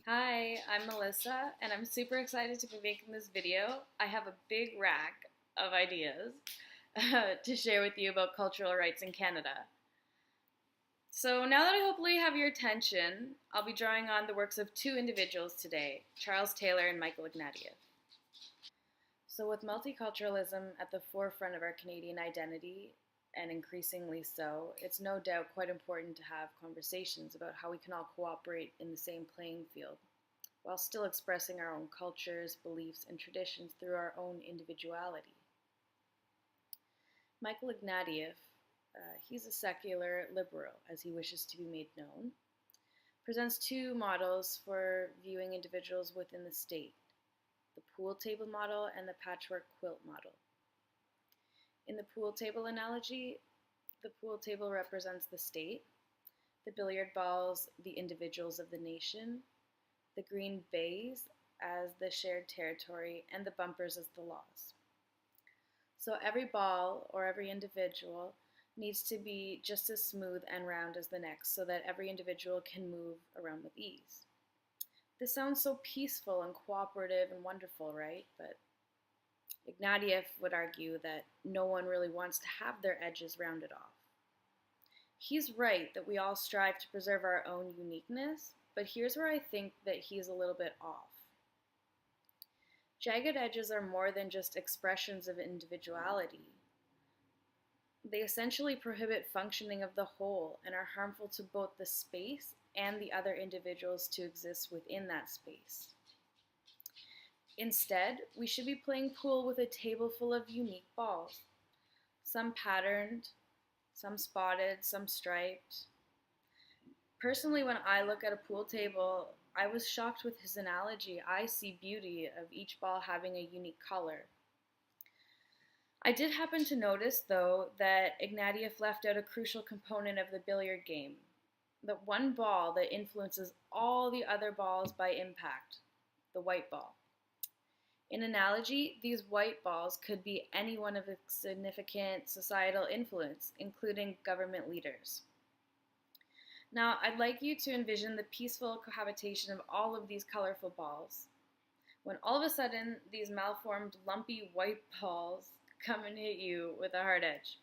Hi, I'm Melissa, and I'm super excited to be making this video. I have a big rack of ideas to share with you about cultural rights in Canada. So now that I hopefully have your attention, I'll be drawing on the works of two individuals today, Charles Taylor and Michael Ignatieff. So with multiculturalism at the forefront of our Canadian identity, and increasingly so, it's no doubt quite important to have conversations about how we can all cooperate in the same playing field, while still expressing our own cultures, beliefs, and traditions through our own individuality. Michael Ignatieff, he's a secular liberal, as he wishes to be made known, presents two models for viewing individuals within the state, the pool table model and the patchwork quilt model. In the pool table analogy, the pool table represents the state, the billiard balls the individuals of the nation, the green bays as the shared territory, and the bumpers as the laws. So every ball or every individual needs to be just as smooth and round as the next so that every individual can move around with ease. This sounds so peaceful and cooperative and wonderful, right? But Ignatieff would argue that no one really wants to have their edges rounded off. He's right that we all strive to preserve our own uniqueness, but here's where I think that he's a little bit off. Jagged edges are more than just expressions of individuality. They essentially prohibit functioning of the whole and are harmful to both the space and the other individuals to exist within that space. Instead, we should be playing pool with a table full of unique balls, some patterned, some spotted, some striped. Personally, when I look at a pool table, I was shocked with his analogy. I see beauty of each ball having a unique color. I did happen to notice, though, that Ignatieff left out a crucial component of the billiard game, the one ball that influences all the other balls by impact, the white ball. In analogy, these white balls could be anyone of significant societal influence, including government leaders. Now, I'd like you to envision the peaceful cohabitation of all of these colorful balls, when all of a sudden these malformed, lumpy white balls come and hit you with a hard edge.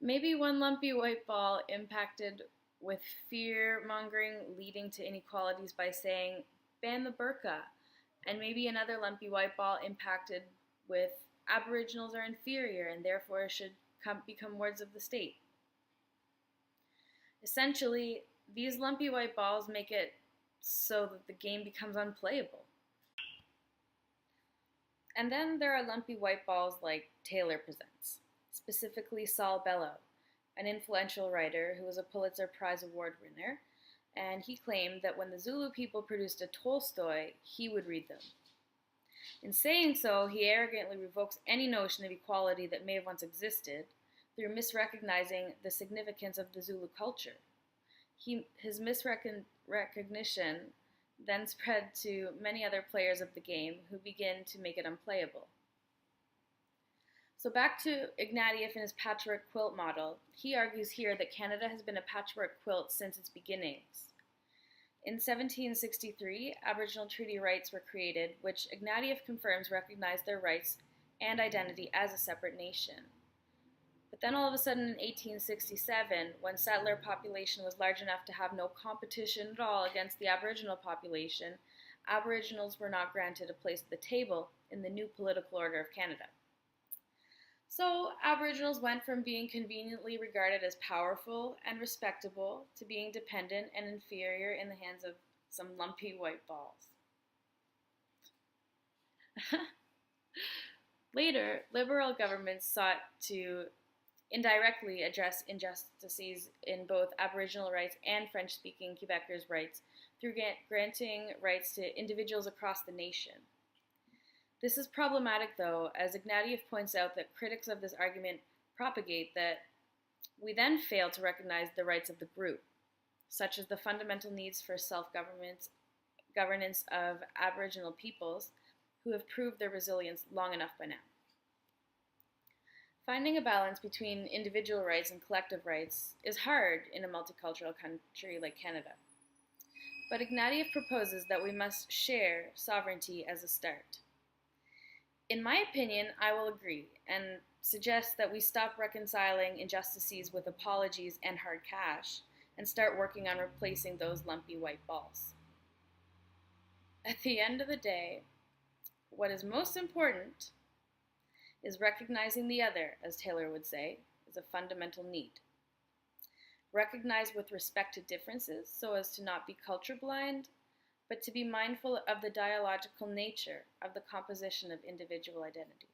Maybe one lumpy white ball impacted with fear-mongering leading to inequalities by saying, ban the burqa, and maybe another lumpy white ball impacted with Aboriginals are inferior and therefore should become wards of the state. Essentially, these lumpy white balls make it so that the game becomes unplayable. And then there are lumpy white balls like Taylor presents, specifically Saul Bellow, an influential writer who was a Pulitzer Prize Award winner, and he claimed that when the Zulu people produced a Tolstoy, he would read them. In saying so, he arrogantly revokes any notion of equality that may have once existed through misrecognizing the significance of the Zulu culture. His misrecognition then spread to many other players of the game who begin to make it unplayable. So back to Ignatieff and his patchwork quilt model, he argues here that Canada has been a patchwork quilt since its beginnings. In 1763, Aboriginal treaty rights were created, which Ignatieff confirms recognized their rights and identity as a separate nation. But then all of a sudden in 1867, when settler population was large enough to have no competition at all against the Aboriginal population, Aboriginals were not granted a place at the table in the new political order of Canada. So Aboriginals went from being conveniently regarded as powerful and respectable to being dependent and inferior in the hands of some lumpy white balls. Later, Liberal governments sought to indirectly address injustices in both Aboriginal rights and French-speaking Quebecers' rights through granting rights to individuals across the nation. This is problematic, though, as Ignatieff points out that critics of this argument propagate that we then fail to recognize the rights of the group, such as the fundamental needs for self-governance of Aboriginal peoples who have proved their resilience long enough by now. Finding a balance between individual rights and collective rights is hard in a multicultural country like Canada. But Ignatieff proposes that we must share sovereignty as a start. In my opinion, I will agree and suggest that we stop reconciling injustices with apologies and hard cash and start working on replacing those lumpy white balls. At the end of the day, what is most important is recognizing the other, as Taylor would say, is a fundamental need. Recognize with respect to differences so as to not be culture blind, but to be mindful of the dialogical nature of the composition of individual identity.